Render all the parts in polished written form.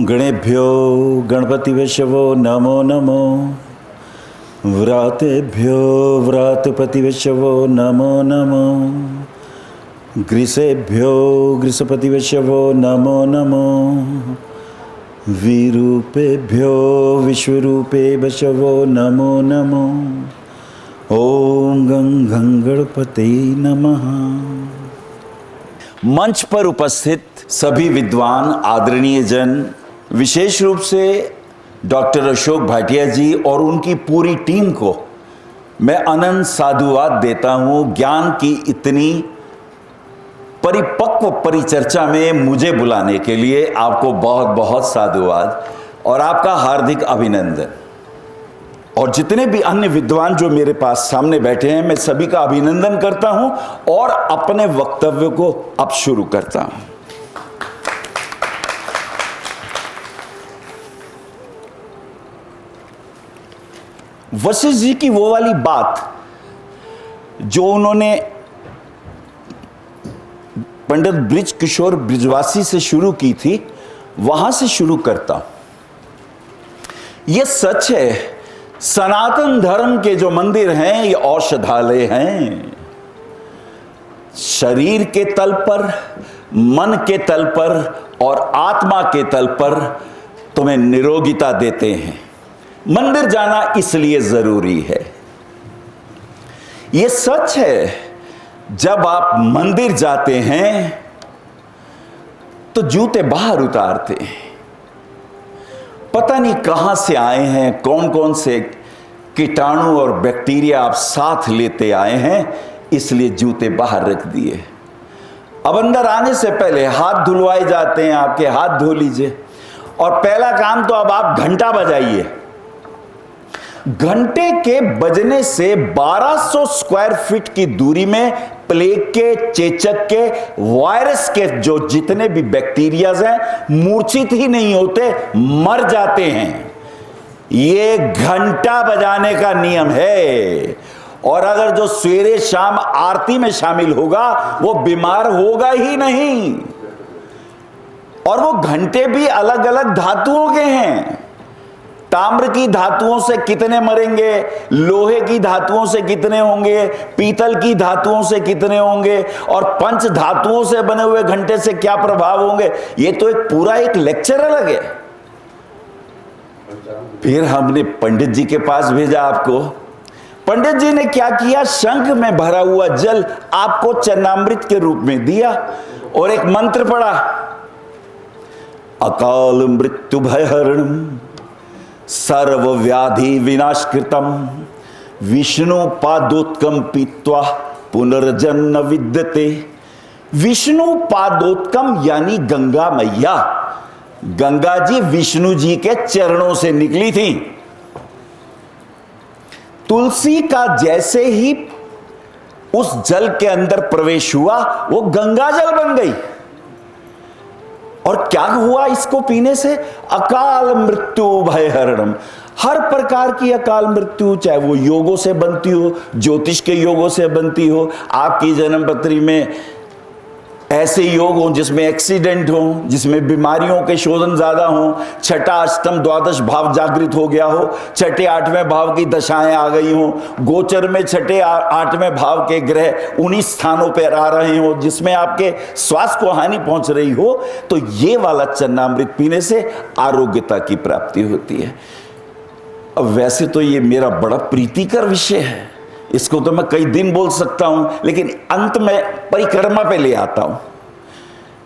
गणेभ्यो गणपतिविषवो नमो नमो। व्रातेभ्यो व्रातपतिविषवो नमो नमो। ग्रीसेभ्यो ग्रीसपतिविषवो नमो नमो। विरूपेभ्यो विश्वरूपेभ्यो नमो नमो। ओम गं गणपते नमः। मंच पर उपस्थित सभी विद्वान आदरणीय जन, विशेष रूप से डॉक्टर अशोक भाटिया जी और उनकी पूरी टीम को मैं अनंत साधुवाद देता हूं। ज्ञान की इतनी परिपक्व परिचर्चा में मुझे बुलाने के लिए आपको बहुत बहुत साधुवाद और आपका हार्दिक अभिनंदन। और जितने भी अन्य विद्वान जो मेरे पास सामने बैठे हैं, मैं सभी का अभिनंदन करता हूं और अपने वक्तव्य को अब शुरू करता हूं। वशिष्ठ जी की वो वाली बात जो उन्होंने पंडित ब्रिज किशोर ब्रिजवासी से शुरू की थी, वहां से शुरू करता हूं। यह सच है, सनातन धर्म के जो मंदिर हैं ये औषधालय हैं। शरीर के तल पर, मन के तल पर और आत्मा के तल पर तुम्हें निरोगिता देते हैं। मंदिर जाना इसलिए जरूरी है। यह सच है, जब आप मंदिर जाते हैं तो जूते बाहर उतारते हैं। पता नहीं कहां से आए हैं, कौन कौन से कीटाणु और बैक्टीरिया आप साथ लेते आए हैं, इसलिए जूते बाहर रख दिए। अब अंदर आने से पहले हाथ धुलवाए जाते हैं, आपके हाथ धो लीजिए। और पहला काम तो अब आप घंटा बजाइए। घंटे के बजने से 1200 स्क्वायर फीट की दूरी में प्लेग के, चेचक के, वायरस के जो जितने भी बैक्टीरियाज हैं मूर्छित ही नहीं होते, मर जाते हैं। ये घंटा बजाने का नियम है। और अगर जो सवेरे शाम आरती में शामिल होगा वो बीमार होगा ही नहीं। और वो घंटे भी अलग अलग धातुओं के हैं। ताम्र की धातुओं से कितने मरेंगे, लोहे की धातुओं से कितने होंगे, पीतल की धातुओं से कितने होंगे, और पंच धातुओं से बने हुए घंटे से क्या प्रभाव होंगे, ये तो एक पूरा एक लेक्चर अलग है। फिर हमने पंडित जी के पास भेजा आपको। पंडित जी ने क्या किया, शंख में भरा हुआ जल आपको चरणामृत के रूप में दिया और एक मंत्र पढ़ा, अकाल मृत्यु भयहरणम सर्व व्याधि विनाशकृतम विष्णु पादोत्कम पीत्वा पुनर्जन्म विद्यते। विष्णु पादोत्कम यानी गंगा मैया। गंगा जी विष्णु जी के चरणों से निकली थी। तुलसी का जैसे ही उस जल के अंदर प्रवेश हुआ वो गंगा जल बन गई। और क्या हुआ इसको पीने से, अकाल मृत्यु भयहरणम। हर प्रकार की अकाल मृत्यु, चाहे वो योगों से बनती हो, ज्योतिष के योगों से बनती हो, आपकी जन्म पत्री में ऐसे योग हो जिसमें एक्सीडेंट हो, जिसमें बीमारियों के शोधन ज्यादा हो, छठा अष्टम द्वादश भाव जागृत हो गया हो, छठे आठवें भाव की दशाएं आ गई हो, गोचर में छठे आठवें भाव के ग्रह उन्हीं स्थानों पर आ रहे हो जिसमें आपके स्वास्थ्य को हानि पहुंच रही हो, तो ये वाला चरणामृत पीने से आरोग्यता की प्राप्ति होती है। अब वैसे तो ये मेरा बड़ा प्रीतिकर विषय है, इसको तो मैं कई दिन बोल सकता हूं, लेकिन अंत में परिक्रमा पे ले आता हूं।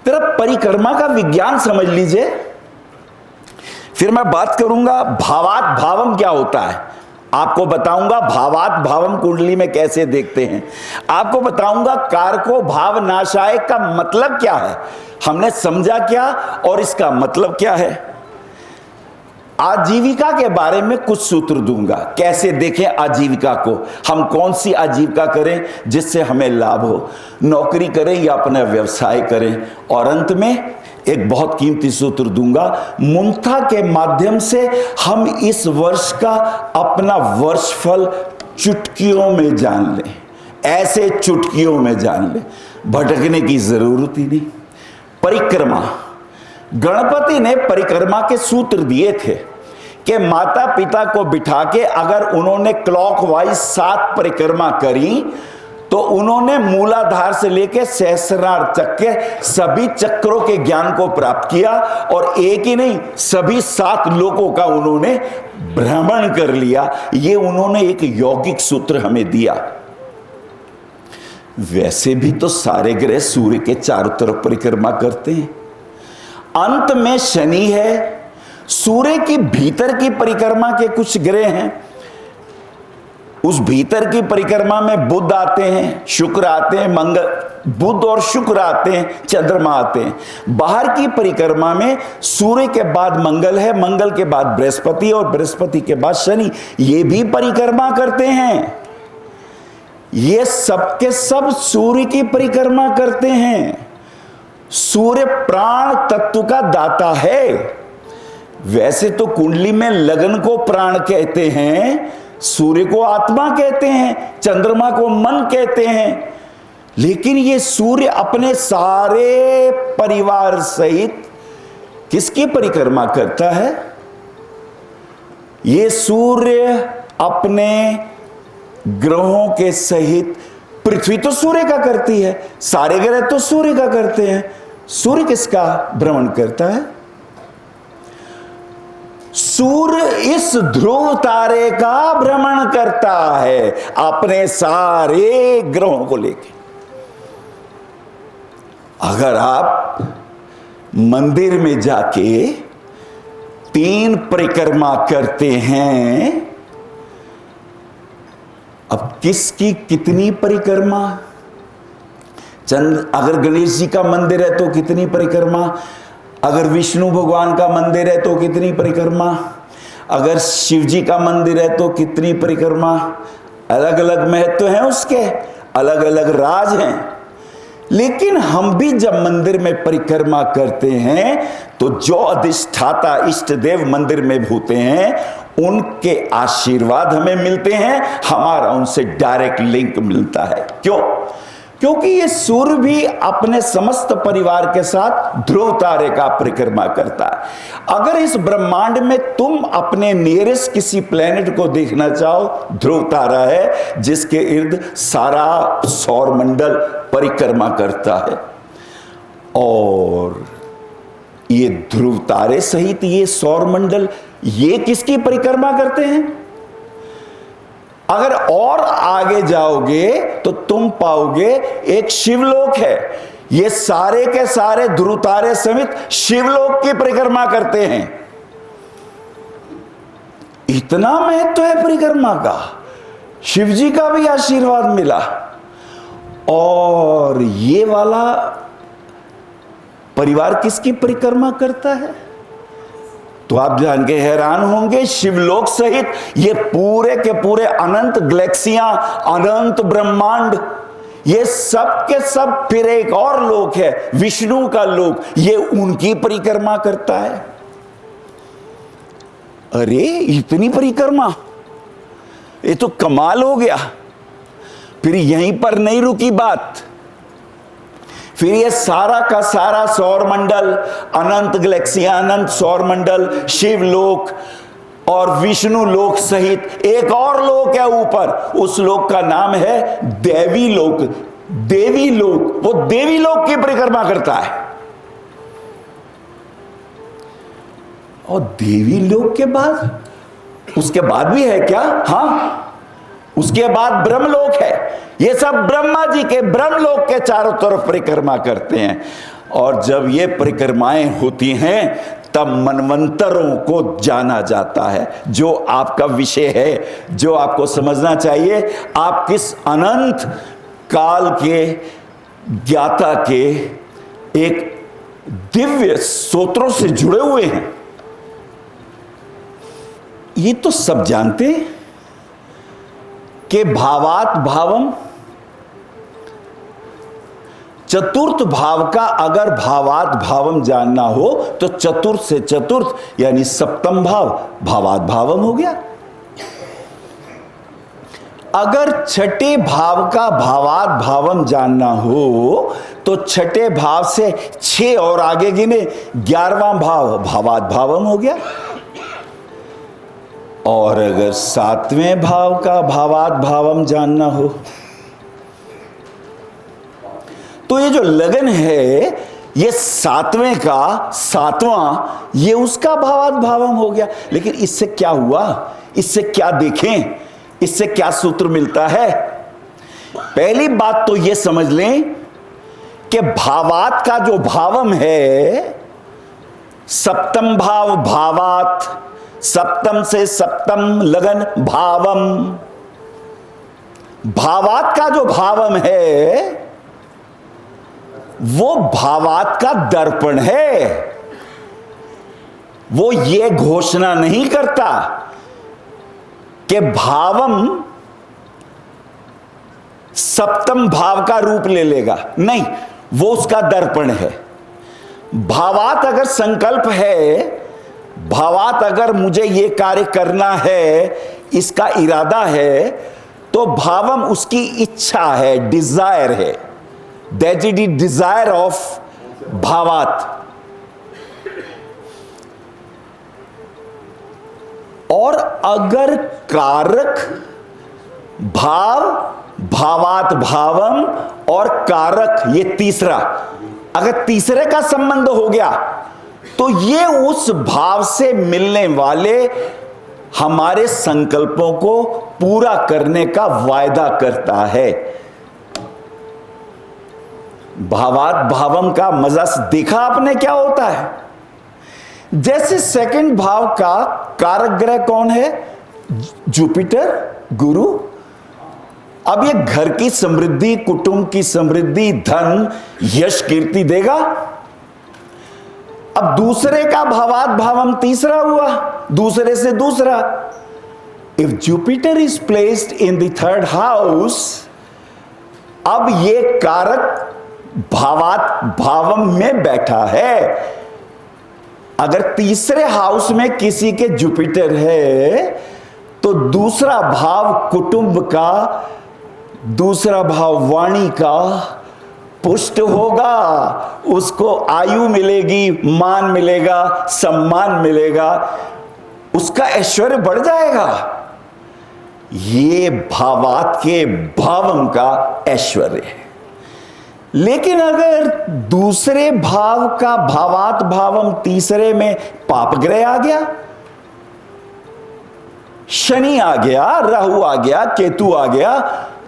तेरा परिक्रमा का विज्ञान समझ लीजिए। फिर मैं बात करूंगा भावात भावम क्या होता है, आपको बताऊंगा भावात भावम कुंडली में कैसे देखते हैं, आपको बताऊंगा कारको भाव नाशाय का मतलब क्या है, हमने समझा क्या और इसका मतलब क्या है। आजीविका के बारे में कुछ सूत्र दूंगा, कैसे देखें आजीविका को, हम कौन सी आजीविका करें जिससे हमें लाभ हो, नौकरी करें या अपना व्यवसाय करें। और अंत में एक बहुत कीमती सूत्र दूंगा, मुंथा के माध्यम से हम इस वर्ष का अपना वर्षफल चुटकियों में जान लें, ऐसे चुटकियों में जान लें, भटकने की जरूरत ही नहीं। परिक्रमा गणपति ने परिक्रमा के सूत्र दिए थे कि माता पिता को बिठा के अगर उन्होंने क्लॉकवाइज 7 परिक्रमा करी तो उन्होंने मूलाधार से लेकर सहस्रार तक के सभी चक्रों के ज्ञान को प्राप्त किया, और एक ही नहीं सभी 7 लोकों का उन्होंने भ्रमण कर लिया। ये उन्होंने एक यौगिक सूत्र हमें दिया। वैसे भी तो सारे ग्रह सूर्य के चारों तरफ परिक्रमा करते हैं। अंत में शनि है, सूर्य की भीतर की परिक्रमा के कुछ ग्रह हैं, उस भीतर की परिक्रमा में बुध आते हैं, शुक्र आते हैं, बुध और शुक्र आते हैं, चंद्रमा आते हैं। बाहर की परिक्रमा में सूर्य के बाद मंगल है, मंगल के बाद बृहस्पति और बृहस्पति के बाद शनि, ये भी परिक्रमा करते हैं। ये सब के सब सूर्य की परिक्रमा करते हैं। सूर्य प्राण तत्व का दाता है। वैसे तो कुंडली में लगन को प्राण कहते हैं, सूर्य को आत्मा कहते हैं, चंद्रमा को मन कहते हैं, लेकिन ये सूर्य अपने सारे परिवार सहित किसकी परिक्रमा करता है? ये सूर्य अपने ग्रहों के सहित, पृथ्वी तो सूर्य का करती है, सारे ग्रह तो सूर्य का करते हैं, सूर्य किसका भ्रमण करता है? सूर्य इस ध्रुव तारे का भ्रमण करता है अपने सारे ग्रहों को लेकर। अगर आप मंदिर में जाके 3 परिक्रमा करते हैं, अब किसकी कितनी परिक्रमा? अगर गणेश जी का मंदिर है तो कितनी परिक्रमा, अगर विष्णु भगवान का मंदिर है तो कितनी परिक्रमा, अगर शिव जी का मंदिर है तो कितनी परिक्रमा। अलग अलग महत्व हैं उसके, अलग अलग राज हैं। लेकिन हम भी जब मंदिर में परिक्रमा करते हैं तो जो अधिष्ठाता इष्ट देव मंदिर में होते हैं उनके आशीर्वाद हमें मिलते हैं, हमारा उनसे डायरेक्ट लिंक मिलता है। क्यों? क्योंकि ये सूर्य भी अपने समस्त परिवार के साथ ध्रुव तारे का परिक्रमा करता है। अगर इस ब्रह्मांड में तुम अपने नियरेस्ट किसी प्लेनेट को देखना चाहो, ध्रुव तारा है जिसके इर्द सारा सौर मंडल परिक्रमा करता है। और ये ध्रुव तारे सहित ये सौर मंडल, ये किसकी परिक्रमा करते हैं? अगर और आगे जाओगे तो तुम पाओगे एक शिवलोक है, ये सारे के सारे ध्रुव तारे समेत शिवलोक की परिक्रमा करते हैं। इतना महत्व है परिक्रमा का, शिव जी का भी आशीर्वाद मिला। और ये वाला परिवार किसकी परिक्रमा करता है? तो आप जान के हैरान होंगे, शिवलोक सहित ये पूरे के पूरे अनंत गैलेक्सियां, अनंत ब्रह्मांड, ये सब के सब, फिर एक और लोक है विष्णु का लोक, ये उनकी परिक्रमा करता है। अरे इतनी परिक्रमा, ये तो कमाल हो गया। फिर यहीं पर नहीं रुकी बात, फिर ये सारा का सारा सौर मंडल, अनंत गैलेक्सियां, अनंत सौर मंडल, शिवलोक और विष्णु लोक सहित एक और लोक है ऊपर, उस लोक का नाम है देवी लोक। देवी लोक, वो देवी लोक की परिक्रमा करता है। और देवी लोक के बाद, उसके बाद भी है क्या? हाँ, उसके बाद ब्रह्मलोक है। ये सब ब्रह्मा जी के ब्रह्मलोक के चारों तरफ परिक्रमा करते हैं। और जब ये परिक्रमाएं होती हैं तब मनवंतरों को जाना जाता है। जो आपका विषय है, जो आपको समझना चाहिए, आप किस अनंत काल के ज्ञाता के एक दिव्य सूत्रों से जुड़े हुए हैं, ये तो सब जानते हैं कि भावात भावम, चतुर्थ भाव का अगर भावात भावम जानना हो तो चतुर्थ से चतुर्थ यानी सप्तम भाव भावात भावम हो गया। अगर छठे भाव का भावात भावम जानना हो तो छठे भाव से 6 और आगे गिने, 11वां भाव भावात भावम हो गया। और अगर 7वें भाव का भावात भावम जानना हो तो ये जो लगन है, ये 7वें का 7वां, ये उसका भावात भावम हो गया। लेकिन इससे क्या हुआ, इससे क्या देखें, इससे क्या सूत्र मिलता है? पहली बात तो ये समझ लें कि भावात का जो भावम है, सप्तम भाव भावात, सप्तम से सप्तम लगन भावम। भावात का जो भावम है वो भावात का दर्पण है। वो ये घोषणा नहीं करता कि भावम सप्तम भाव का रूप ले लेगा, नहीं, वो उसका दर्पण है। भावात अगर संकल्प है, भावात अगर मुझे ये कार्य करना है, इसका इरादा है, तो भावम उसकी इच्छा है, डिजायर है। That is the desire of भावात। और अगर कारक भाव, भावात भावम और कारक, ये तीसरा, अगर तीसरे का संबंध हो गया तो ये उस भाव से मिलने वाले हमारे संकल्पों को पूरा करने का वायदा करता है। भावात भावम का मजा देखा आपने क्या होता है? जैसे सेकंड भाव का कारक ग्रह कौन है? जुपिटर, गुरु। अब ये घर की समृद्धि, कुटुंब की समृद्धि, धन, यश, कीर्ति देगा। अब दूसरे का भावात भावम तीसरा हुआ, दूसरे से दूसरा। If Jupiter is placed in the third house, अब ये कारक भावात भावम में बैठा है। अगर तीसरे हाउस में किसी के जुपिटर है तो दूसरा भाव कुटुंब का, दूसरा भाव वाणी का पुष्ट होगा, उसको आयु मिलेगी, मान मिलेगा, सम्मान मिलेगा, उसका ऐश्वर्य बढ़ जाएगा। ये भावात के भावम का ऐश्वर्य है। लेकिन अगर दूसरे भाव का भावात भावम तीसरे में पाप ग्रह आ गया, शनि आ गया, राहु आ गया, केतु आ गया,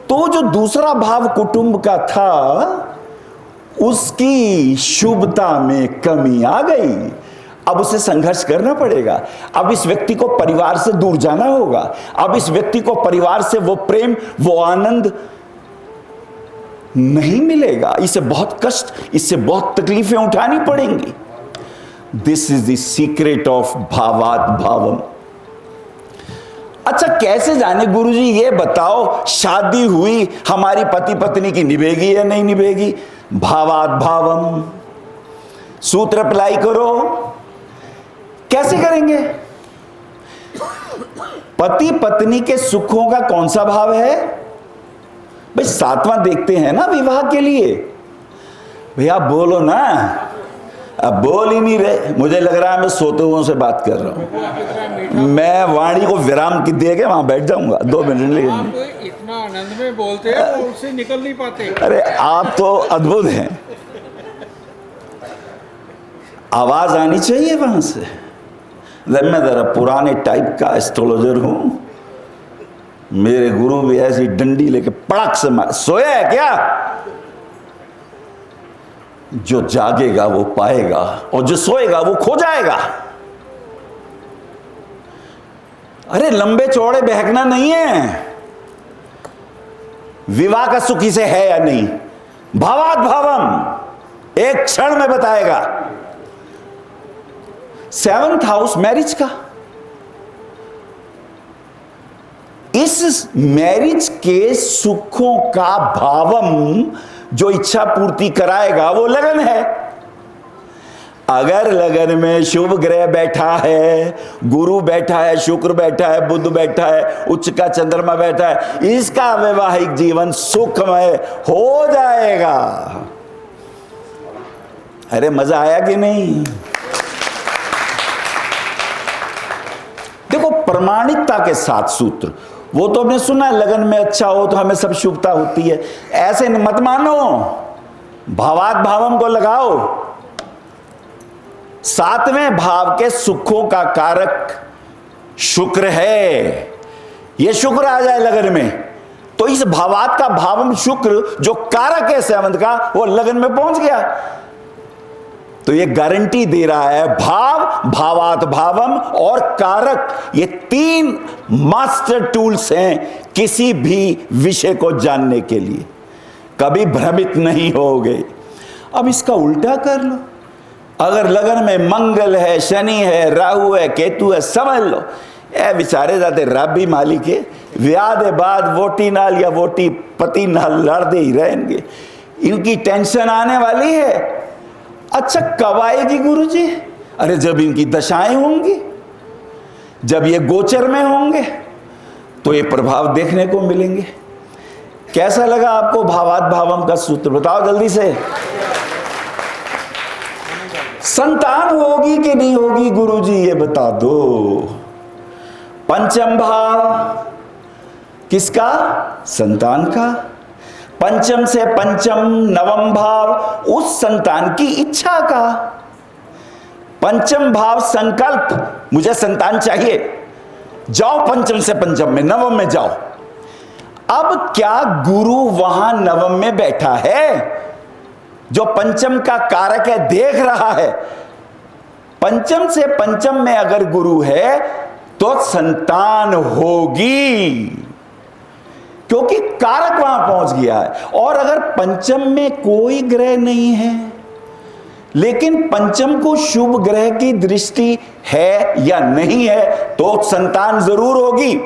तो जो दूसरा भाव कुटुंब का था उसकी शुभता में कमी आ गई। अब उसे संघर्ष करना पड़ेगा। अब इस व्यक्ति को परिवार से दूर जाना होगा। अब इस व्यक्ति को परिवार से वो प्रेम, वो आनंद नहीं मिलेगा। इसे बहुत कष्ट, इससे बहुत तकलीफें उठानी पड़ेंगी। This is the secret of भावात भावम। अच्छा, कैसे जाने गुरुजी, ये बताओ, शादी हुई, हमारी पति पत्नी की निभेगी या नहीं निभेगी? भावात भावम। सूत्र अप्लाई करो। कैसे करेंगे? पति पत्नी के सुखों का कौन सा भाव है भाई? 7वां देखते हैं ना विवाह के लिए। भैया बोलो ना, अब बोल ही नहीं रहे। मुझे लग रहा है मैं सोते हुए से बात कर रहा हूं। मैं वाणी को विराम की दे के वहां बैठ जाऊंगा 2 मिनट लेकिन। आप इतना आनंद में बोलते हैं और उससे निकल नहीं पाते। अरे आप तो अद्भुत हैं। आवाज आनी चाहिए वहां से। मैं जरा पुराने टाइप का एस्ट्रोलॉजर हूं। मेरे गुरु भी ऐसी डंडी लेके पड़क से मार। सोया है क्या? जो जागेगा वो पाएगा और जो सोएगा वो खो जाएगा। अरे लंबे चौड़े बहकना नहीं है। विवाह का सुख इसे है या नहीं? भावात भावम एक क्षण में बताएगा। 7th हाउस मैरिज का, इस मैरिज के सुखों का भावम जो इच्छा पूर्ति कराएगा वो लगन है। अगर लगन में शुभ ग्रह बैठा है, गुरु बैठा है, शुक्र बैठा है, बुध बैठा है, उच्च का चंद्रमा बैठा है, इसका वैवाहिक जीवन सुखमय हो जाएगा। अरे मजा आया कि नहीं? देखो प्रमाणिकता के साथ सूत्र, वो तो हमने सुना है लगन में अच्छा हो तो हमें सब शुभता होती है, ऐसे मत मानो, भावात भावम को लगाओ। सातवें भाव के सुखों का कारक शुक्र है, ये शुक्र आ जाए लगन में तो इस भावात का भावम शुक्र जो कारक है सेवंत का, वो लगन में पहुंच गया। तो ये गारंटी दे रहा है भाव, भावात भावम और कारक, ये तीन मास्टर टूल्स हैं किसी भी विषय को जानने के लिए। कभी भ्रमित नहीं होगे। अब इसका उल्टा कर लो, अगर लगन में मंगल है, शनि है, राहु है, केतु है, समझ लो ए बेचारे जाते रब भी मालिक है, ब्याह दे बाद वोटी नाल या वोटी पति नाल लड़ते ही रहेंगे, इनकी टेंशन आने वाली है। अच्छा कब आएगी गुरुजी? अरे जब इनकी दशाएं होंगी, जब ये गोचर में होंगे तो ये प्रभाव देखने को मिलेंगे। कैसा लगा आपको भावात भावम का सूत्र? बताओ जल्दी से। संतान होगी कि नहीं होगी गुरुजी ये बता दो। पंचम भाव किसका? संतान का। पंचम से पंचम नवम भाव उस संतान की इच्छा का। पंचम भाव संकल्प, मुझे संतान चाहिए, जाओ पंचम से पंचम में, नवम में जाओ। अब क्या गुरु वहां नवम में बैठा है, जो पंचम का कारक है, देख रहा है? पंचम से पंचम में अगर गुरु है तो संतान होगी, क्योंकि कारक वहां पहुंच गया है। और अगर पंचम में कोई ग्रह नहीं है लेकिन पंचम को शुभ ग्रह की दृष्टि है या नहीं है तो संतान जरूर होगी।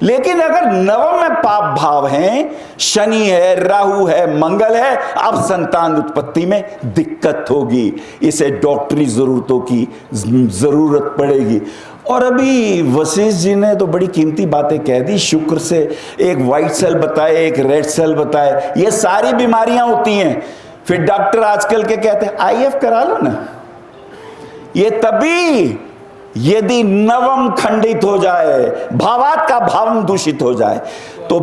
लेकिन अगर नवम में पाप भाव हैं, शनि है, राहु है, मंगल है, अब संतान उत्पत्ति में दिक्कत होगी। इसे डॉक्टरी जरूरतों की जरूरत पड़ेगी। और अभी वशिष्ठ जी ने तो बड़ी कीमती बातें कह दी। शुक्र से एक व्हाइट सेल बताए, एक रेड सेल बताए, ये सारी बीमारियां होती हैं। फिर डॉक्टर आजकल के कहते हैं आईएफ करा लो ना। ये तभी यदि नवम खंडित हो जाए, भावात का भावम दूषित हो जाए तो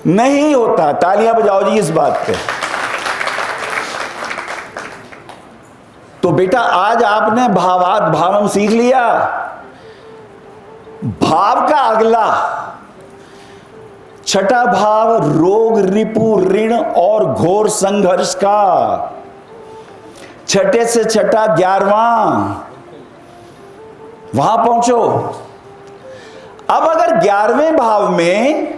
नहीं होता। तालियां बजाओ जी इस बात पे। तो बेटा आज आपने भावात भावम सीख लिया। भाव का अगला छठा भाव रोग, रिपु, ऋण और घोर संघर्ष का। छठे से छठा 11वां, वहां पहुंचो। अब अगर 11वें भाव में,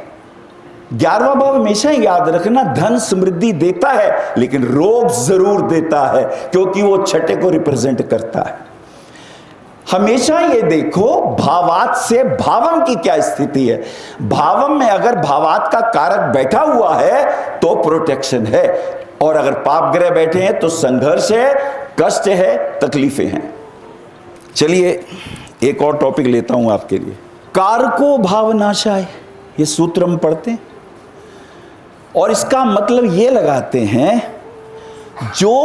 11वां भाव हमेशा याद रखना धन समृद्धि देता है लेकिन रोग जरूर देता है, क्योंकि वो छठे को रिप्रेजेंट करता है। हमेशा ये देखो भावात से भावम की क्या स्थिति है। भावम में अगर भावात का कारक बैठा हुआ है तो प्रोटेक्शन है, और अगर पाप ग्रह बैठे हैं तो संघर्ष है, कष्ट है, तकलीफें हैं। चलिए एक और टॉपिक लेता हूं आपके लिए। कारको भावनाशाय, ये सूत्र हम पढ़ते हैं और इसका मतलब ये लगाते हैं जो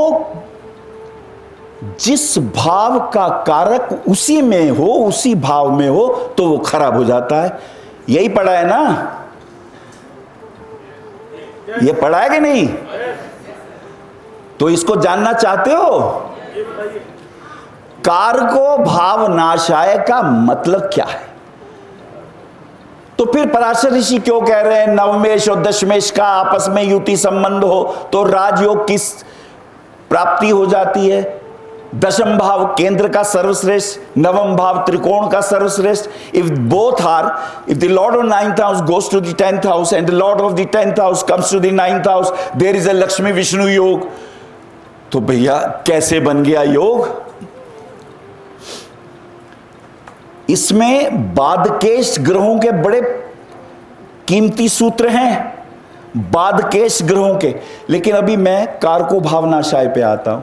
जिस भाव का कारक उसी में हो, उसी भाव में हो तो वो खराब हो जाता है। यही पढ़ा है ना? ये पढ़ा है कि नहीं? तो इसको जानना चाहते हो? कारको भावनाशाय का मतलब क्या है? तो फिर पराशर ऋषि क्यों कह रहे हैं नवमेश और दशमेश का आपस में युति संबंध हो तो राजयोग की प्राप्ति हो जाती है। दशम भाव केंद्र का सर्वश्रेष्ठ, नवम भाव त्रिकोण का सर्वश्रेष्ठ। If both are, if the lord of 9th house goes to the 10th house and the lord of the 10th house comes to the 9th house, there is a Lakshmi Vishnu yoga. तो भैया कैसे बन गया योग? इसमें बादकेश ग्रहों के बड़े कीमती सूत्र हैं, बादकेश ग्रहों के। लेकिन अभी मैं कारको भावनाशाय पे आता हूं।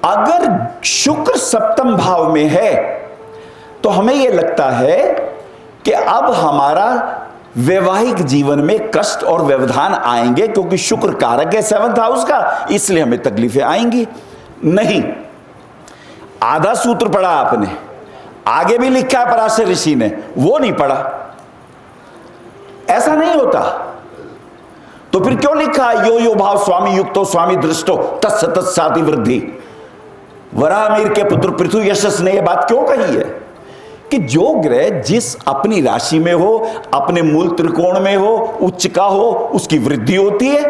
अगर शुक्र सप्तम भाव में है तो हमें यह लगता है कि अब हमारा वैवाहिक जीवन में कष्ट और व्यवधान आएंगे क्योंकि शुक्र कारक है 7th हाउस का, इसलिए हमें तकलीफें आएंगी। नहीं, आधा सूत्र पढ़ा आपने, आगे भी लिखा है पराशर ऋषि ने, वो नहीं पढ़ा। ऐसा नहीं होता। तो फिर क्यों लिखा यो यो भाव स्वामी युक्तो स्वामी दृष्टो तत्स तत्साति वृद्धि। वराहमिहिर के पुत्र पृथु यशस ने यह बात क्यों कही है कि जो ग्रह जिस अपनी राशि में हो, अपने मूल त्रिकोण में हो, उच्च का हो, उसकी वृद्धि होती है।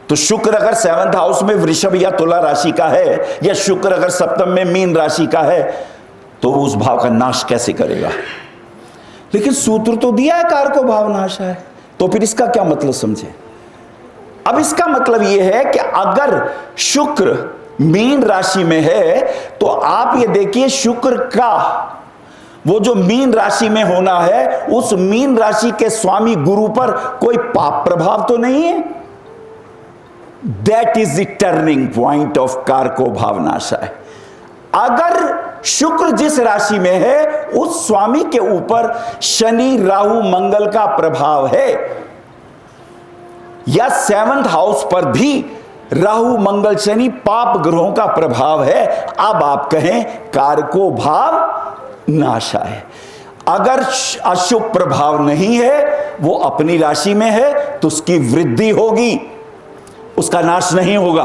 तो शुक्र अगर 7th हाउस में वृषभ या तुला राशि का है, या शुक्र अगर सप्तम में मीन राशि का है, तो उस भाव का नाश कैसे करेगा? लेकिन सूत्र तो दिया है कारको भाव नाश है, तो फिर इसका क्या मतलब समझे? अब इसका मतलब यह है कि अगर शुक्र मीन राशि में है तो आप ये देखिए शुक्र का वो जो मीन राशि में होना है, उस मीन राशि के स्वामी गुरु पर कोई पाप प्रभाव तो नहीं है। That is the turning point of कारको भावनाशा है। अगर शुक्र जिस राशि में है उस स्वामी के ऊपर शनि राहु मंगल का प्रभाव है, या 7th हाउस पर भी राहु मंगल शनि पाप ग्रहों का प्रभाव है, अब आप कहें कारको भाव नाशा है। अगर अशुभ प्रभाव नहीं है, वो अपनी राशि में है, तो उसकी वृद्धि होगी, उसका नाश नहीं होगा।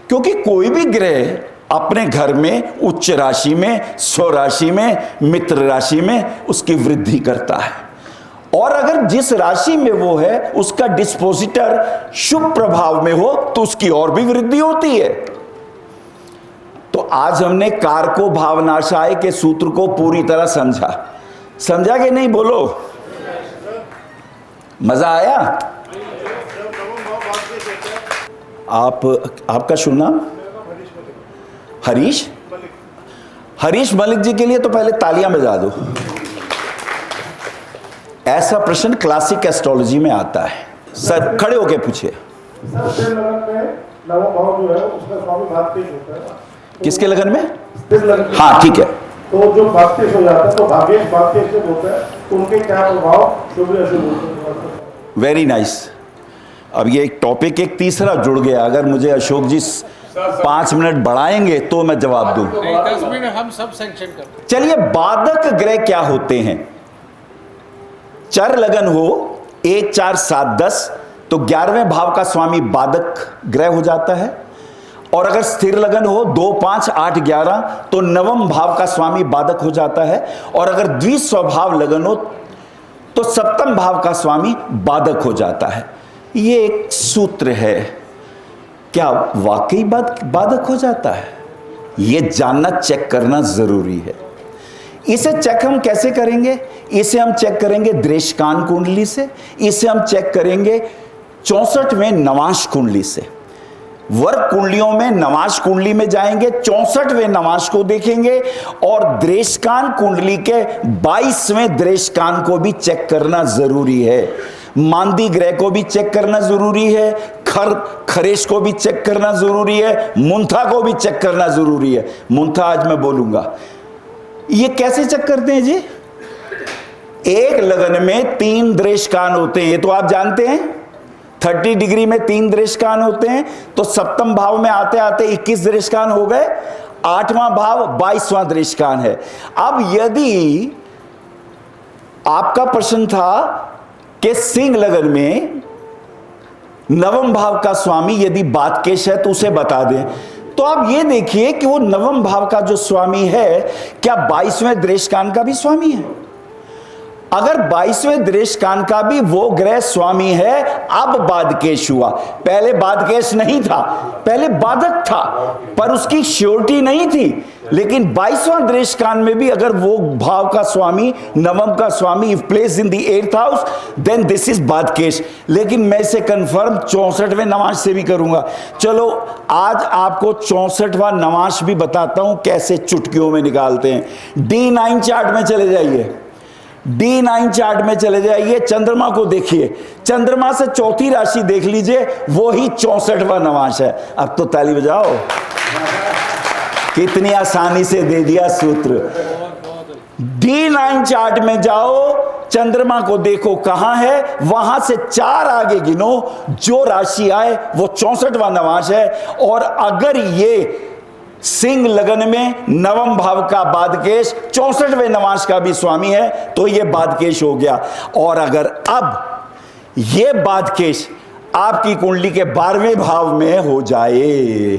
क्योंकि कोई भी ग्रह अपने घर में उच्च राशि में, स्वराशि में, मित्र राशि में उसकी वृद्धि करता है। और अगर जिस राशि में वो है उसका डिस्पोजिटर शुभ प्रभाव में हो तो उसकी और भी वृद्धि होती है। तो आज हमने कारको भावनाशाय के सूत्र को पूरी तरह समझा कि नहीं? बोलो, मजा आया? आपका शुभ नाम? हरीश मलिक जी के लिए तो पहले तालियां बजा दो। ऐसा प्रश्न क्लासिक एस्ट्रोलॉजी में आता है। सर खड़े होके पूछिए। किसके लगन में? हाँ ठीक है। तो जो भाग्येश हो जाता है तो भाग्येश भाग्येश होता है, तो उनके क्या प्रभाव शुभ या अशुभ होते हैं? Very nice. अब ये एक टॉपिक एक तीसरा जुड़ गया। अगर मुझे अशोक जी 5 मिनट बढ़ाएंगे तो मैं जवाब दूं। 10 मिनट हम सब सैंक्शन करते। चलिए, बाधक ग्रह क्या होते हैं? चर लगन हो 1 4 7 10 तो 11वें भाव का स्वामी बाधक ग्रह हो जाता है। और अगर स्थिर लगन हो 2 5 8 11 तो 9वें भाव का स्वामी बाधक हो जाता है। और अगर द्विस्वभाव लगन हो तो 7वें भाव का स्वामी बाधक हो जाता है। ये एक सूत्र है। क्या वाकई बाधक हो जाता है? यह जानना, चेक करना जरूरी है। इसे चेक हम कैसे करेंगे? इसे हम चेक करेंगे दृष्कान कुंडली से, इसे हम चेक करेंगे 64वें नवांश कुंडली से। वर्ग कुंडलियों में नवांश कुंडली में जाएंगे, 64वें नवांश को देखेंगे, और दृष्कान कुंडली के 22वें दृष्कान को भी चेक करना जरूरी है। मांदी ग्रह को भी चेक करना जरूरी है, खरेश को भी चेक करना जरूरी है, मुंथा को भी चेक करना जरूरी है। मुंथा आज मैं बोलूंगा। ये कैसे चेक करते हैं जी? एक लगन में 3 दृष्कान होते हैं, ये तो आप जानते हैं। 30 डिग्री में 3 दृष्कान होते हैं, तो 7वें भाव में आते आते 21 दृष्कान हो गए। 8वां भाव 22वां दृष्कान है। अब यदि आपका प्रश्न था कि सिंह लगन में 9वें भाव का स्वामी यदि बातकेश है तो उसे बता दें, तो आप ये देखिए कि वो 9वें भाव का जो स्वामी है क्या 22वें दृष्कान का भी स्वामी है? अगर 22वें दृष्कान का भी वो ग्रह स्वामी है, अब बाधकेश हुआ। पहले बाधकेश नहीं था, पहले बाधक था, पर उसकी श्योरिटी नहीं थी। लेकिन 22वां दृष्कान में भी अगर वो भाव का स्वामी, 9वें का स्वामी if place in the 8th house, then this is badhakesh. लेकिन मैं इसे कंफर्म 64वें नवांश से भी करूंगा। चलो आज आपको 64वां नवांश भी बताता हूं कैसे चुटकियों में निकालते हैं। D9 चार्ट में चले जाइए, D9 चार्ट में चले जाइए, चंद्रमा को देखिए, चंद्रमा से चौथी राशि देख लीजिए, वो ही 64वां नवांश है। अब तो ताली बजाओ, कितनी आसानी से दे दिया सूत्र। D9 चार्ट में जाओ, चंद्रमा को देखो कहां है, वहां से 4 आगे गिनो, जो राशि आए वो 64वां नवांश है। और अगर ये सिंह लगन में नवम भाव का बादकेश 64वें नवांश का भी स्वामी है तो ये बादकेश हो गया। और अगर अब ये बादकेश आपकी कुंडली के 12वें भाव में हो जाए,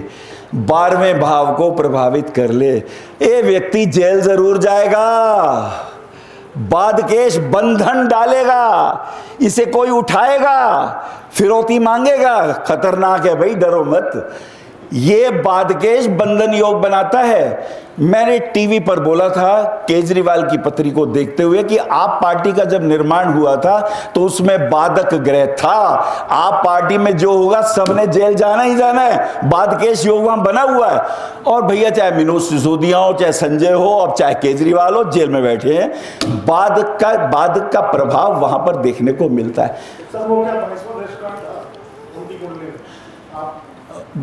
12वें भाव को प्रभावित कर ले, ये व्यक्ति जेल जरूर जाएगा, बादकेश बंधन डालेगा, इसे कोई उठाएगा, फिरौती मांगेगा, खतरनाक है भाई, डरो मत। ये बादकेश बंधन योग बनाता है। मैंने टीवी पर बोला था केजरीवाल की पत्री को देखते हुए कि आप पार्टी का जब निर्माण हुआ था तो उसमें बाधक ग्रह था, आप पार्टी में जो होगा सबने जेल जाना ही जाना है, बादकेश योग वहां बना हुआ है। और भैया चाहे मनोज सिसोदिया हो, चाहे संजय हो, अब चाहे केजरीवाल हो, जेल में बैठे हैं, बाधक का प्रभाव वहां पर देखने को मिलता है। सर वो क्या 22वां रेस्टोरेंट उनकी कुंडली में आप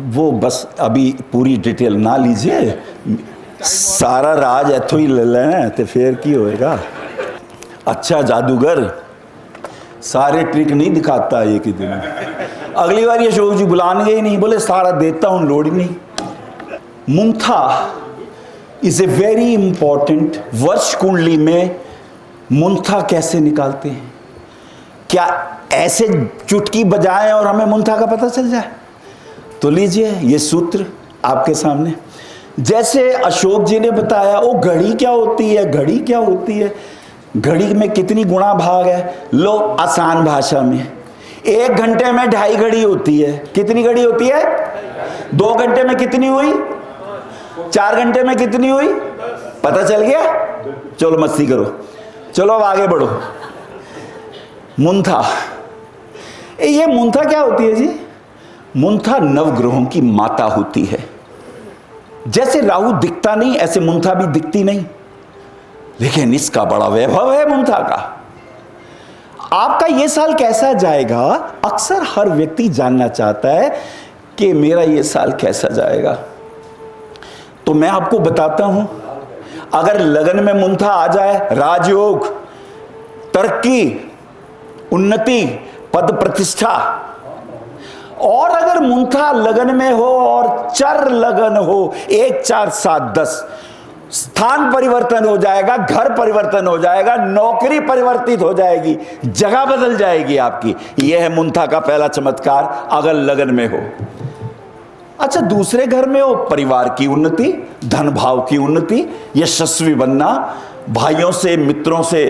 वो बस अभी पूरी डिटेल ना लीजिए, सारा राज इथों ही ले लेना तो फिर की होएगा। अच्छा जादूगर सारे ट्रिक नहीं दिखाता एक ही दिन, अगली बार ये अशोक जी बुलाएंगे ही नहीं, बोले सारा देता हूं, लोड ही नहीं। Muntha is a very important. वर्ष कुंडली में मुंथा कैसे निकालते हैं? क्या ऐसे चुटकी बजाएं और हमें मुंथा का पता चल जाए? तो लीजिए ये सूत्र आपके सामने। जैसे अशोक जी ने बताया, वो घड़ी क्या होती है, घड़ी क्या होती है, घड़ी में कितनी गुणा भाग है, लो आसान भाषा में 1 घंटे में 2.5 घड़ी होती है। कितनी घड़ी होती है? 2 घंटे में कितनी हुई? 4 घंटे में कितनी हुई? पता चल गया? चलो मस्ती करो, चलो अब आगे बढ़ो। मुंथा, ये मुंथा क्या होती है जी? मुंथा नवग्रहों की माता होती है। जैसे राहु दिखता नहीं ऐसे मुंथा भी दिखती नहीं, लेकिन इसका बड़ा वैभव है मुंथा का। आपका यह साल कैसा जाएगा, अक्सर हर व्यक्ति जानना चाहता है कि मेरा यह साल कैसा जाएगा। तो मैं आपको बताता हूं, अगर लगन में मुंथा आ जाए, राजयोग, तरक्की, उन्नति, पद प्रतिष्ठा, और अगर मुंथा लगन में हो और चर लगन हो, 1 4 7 10, स्थान परिवर्तन हो जाएगा, घर परिवर्तन हो जाएगा, नौकरी परिवर्तित हो जाएगी, जगह बदल जाएगी आपकी। यह है मुंथा का पहला चमत्कार अगर लगन में हो। अच्छा, दूसरे घर में हो, परिवार की उन्नति, धन भाव की उन्नति, यशस्वी बनना, भाइयों से, मित्रों से,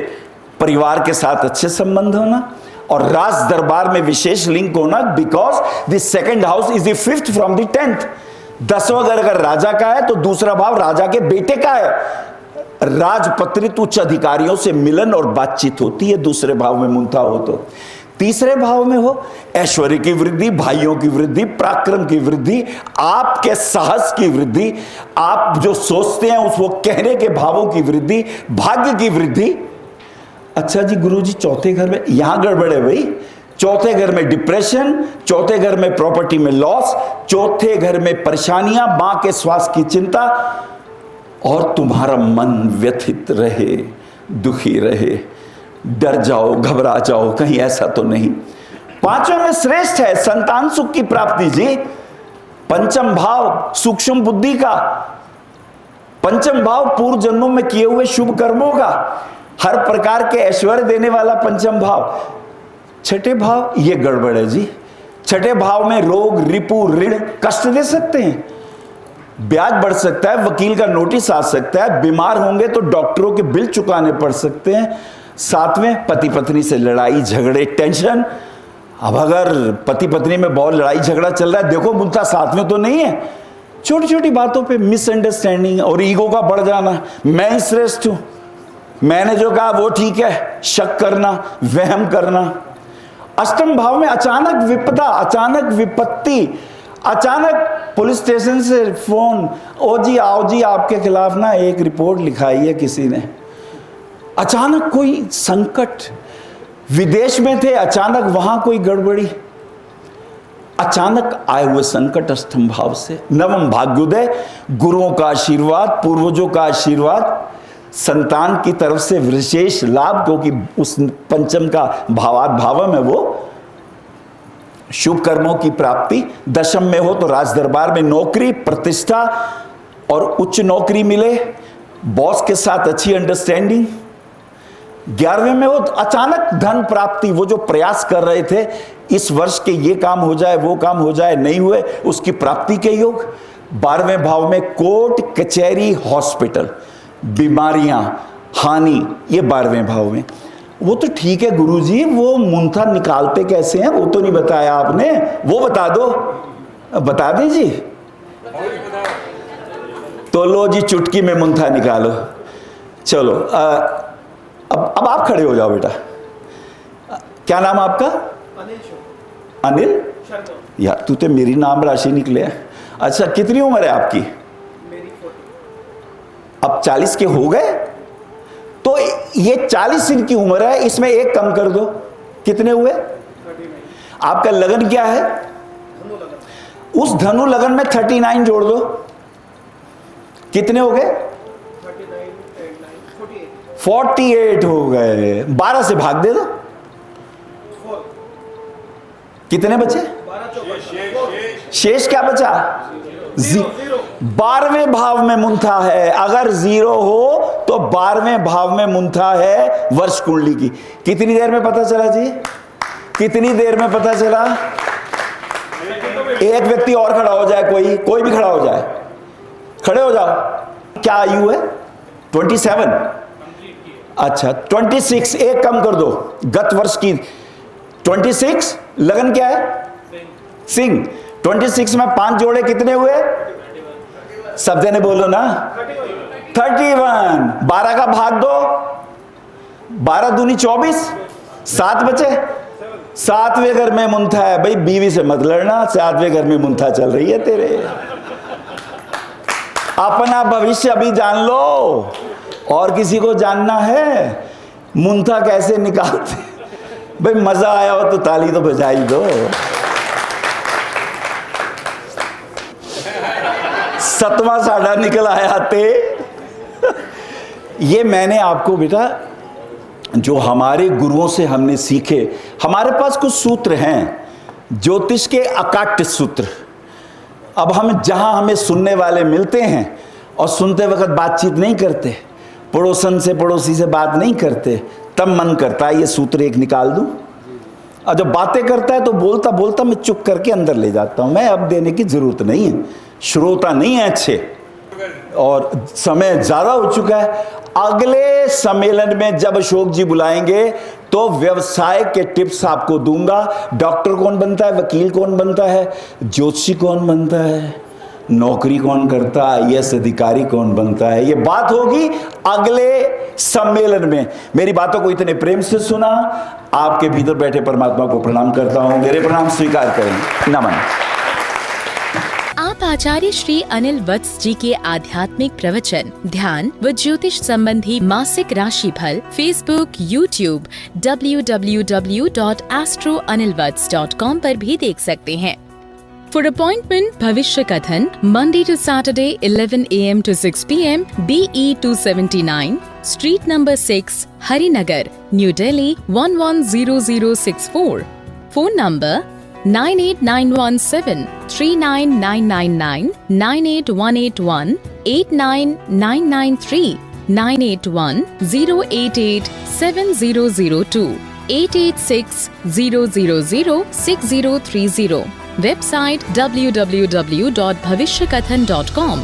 परिवार के साथ अच्छे संबंध होना, और राज दरबार में विशेष लिंक होना, because the second house is the 5th from the 10th। 10वां घर अगर राजा का है तो दूसरा भाव राजा के बेटे का है। राजपत्रित उच्च अधिकारियों से मिलन और बातचीत होती है दूसरे भाव में मुंथा हो तो। तीसरे भाव में हो, ऐश्वर्य की वृद्धि, भाइयों की वृद्धि, पराक्रम की वृद्धि, आपके साहस की वृद्धि, आप जो सोचते हैं उसको कहने के भावों की वृद्धि, भाग्य की वृद्धि। अच्छा जी गुरुजी, चौथे घर में यहां गड़बड़ है भाई। चौथे घर में डिप्रेशन, चौथे घर में प्रॉपर्टी में लॉस, चौथे घर में परेशानियां, मां के स्वास्थ्य की चिंता, और तुम्हारा मन व्यथित रहे, दुखी रहे, डर जाओ, घबरा जाओ, कहीं ऐसा तो नहीं। 5वें में श्रेष्ठ है संतान सुख की प्राप्ति जी। पंचम भाव सूक्ष्म बुद्धि का, पंचम भाव पूर्व जन्मों में किए हुए शुभ कर्मों का, हर प्रकार के ऐश्वर्य देने वाला पंचम भाव। छठे भाव ये गड़बड़ है जी। छठे भाव में रोग, रिपु, ऋण, कष्ट दे सकते हैं, ब्याज बढ़ सकता है, वकील का नोटिस आ सकता है, बीमार होंगे तो डॉक्टरों के बिल चुकाने पड़ सकते हैं। 7वें पति पत्नी से लड़ाई झगड़े, टेंशन। अब अगर पति पत्नी में बहुत लड़ाई झगड़ा चल रहा है, देखो मुद्दा 7वें तो नहीं है, छोटी छोटी बातों पे मिसअंडरस्टैंडिंग और ईगो का बढ़ जाना, मैं ही श्रेष्ठ हूं, मैंने जो कहा वो ठीक है, शक करना, वहम करना। अष्टम भाव में अचानक विपदा, अचानक विपत्ति, अचानक पुलिस स्टेशन से फोन, ओ जी आओ जी, आपके खिलाफ ना एक रिपोर्ट लिखाई है किसी ने। अचानक कोई संकट, विदेश में थे, अचानक वहां कोई गड़बड़ी, अचानक आए हुए संकट अष्टम भाव से। नवम भाग्योदय, गुरुओं का आशीर्वाद, पूर्वजों का आशीर्वाद, संतान की तरफ से विशेष लाभ, क्योंकि उस पंचम का भावात्भाव में वो शुभ कर्मों की प्राप्ति। दशम में हो तो राज दरबार में नौकरी, प्रतिष्ठा और उच्च नौकरी मिले, बॉस के साथ अच्छी अंडरस्टैंडिंग। 11वें में हो तो अचानक धन प्राप्ति, वो जो प्रयास कर रहे थे इस वर्ष के ये काम हो जाए वो काम हो जाए, नहीं हुए, उसकी प्राप्ति के योग। 12वें भाव में कोर्ट कचहरी हॉस्पिटल, बीमारियां, हानि, ये 12वें भाव में। वो तो ठीक है गुरुजी, वो मुंथा निकालते कैसे हैं वो तो नहीं बताया आपने, वो बता दो, बता दीजिए। तो लो जी, चुटकी में मुंथा निकालो। चलो अब आप खड़े हो जाओ बेटा। क्या नाम आपका? अनिल। यार तू तो मेरी नाम राशि निकले। अच्छा, कितनी उम्र है आपकी? मेरी 40। अब 40 के हो गए? तो ये 40 इनकी उम्र है, इसमें एक कम कर दो, कितने हुए? 39। आपका लगन क्या है? धनु लगन। उस धनु लगन में 39 जोड़ दो, कितने हो गए? 39, 48। 48 हो गए। 12 से भाग दे दो, 4। कितने बचे? 12 चौपन। शेष क्या बचा? 12वें भाव में मुंथा है। अगर 0 हो तो 12वें भाव में मुंथा है वर्ष कुंडली की। कितनी देर में पता चला जी? कितनी देर में पता चला? एक व्यक्ति और खड़ा हो जाए, कोई भी खड़ा हो जाए, खड़े हो जाओ। क्या आयु है? 27। अच्छा 26, एक कम कर दो, गत वर्ष की 26। लगन क्या है? सिंह। 26 में 5 जोड़े, कितने हुए? सब जने बोलो ना। 31। 12 का भाग दो, 12 दूनी 24, 7 बचे। 7वें घर में मुंथा है। भाई बीवी से मत लड़ना, 7वें घर में मुंथा चल रही है तेरे। अपना भविष्य अभी जान लो, और किसी को जानना है मुंथा कैसे निकालते। भाई मजा आया हो तो ताली तो बजा ही दो। 7वां साढ़ा निकल आया थे। ये मैंने आपको बेटा जो हमारे गुरुओं से हमने सीखे, हमारे पास कुछ सूत्र हैं ज्योतिष के, अकाट्य सूत्र। अब हम जहां हमें सुनने वाले मिलते हैं और सुनते वक्त बातचीत नहीं करते, पड़ोसन से पड़ोसी से बात नहीं करते, तब मन करता है ये सूत्र एक निकाल दूं। और जब बातें करता है तो बोलता बोलता मैं चुप करके अंदर ले जाता हूं। मैं अब देने की जरूरत नहीं है, श्रोता नहीं है अच्छे, और समय ज्यादा हो चुका है। अगले सम्मेलन में जब अशोक जी बुलाएंगे तो व्यवसाय के टिप्स आपको दूंगा। डॉक्टर कौन बनता है, वकील कौन बनता है, ज्योतिषी कौन बनता है, नौकरी कौन करता है, आईएएस अधिकारी कौन बनता है, ये बात होगी अगले सम्मेलन में। मेरी बातों को इतने प्रेम से सुना, आपके भीतर बैठे परमात्मा को प्रणाम करता हूं। मेरे प्रणाम स्वीकार करें। नमन। आप आचार्य श्री अनिल वत्स जी के आध्यात्मिक प्रवचन, ध्यान व ज्योतिष संबंधी मासिक राशि फल फेसबुक, यूट्यूब, www.astroanilvats.com पर भी देख सकते हैं। For appointment, भविष्य कथन, Monday to Saturday, 11 a.m. to 6 p.m. BE 279, Street number 6, Harinagar, New Delhi 110064. Phone number 98917 39999 98181 89993 981 088 7002 886 000 6030. Website www.bhavishyakathan.com.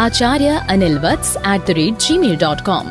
Acharya Anil Vats @gmail.com.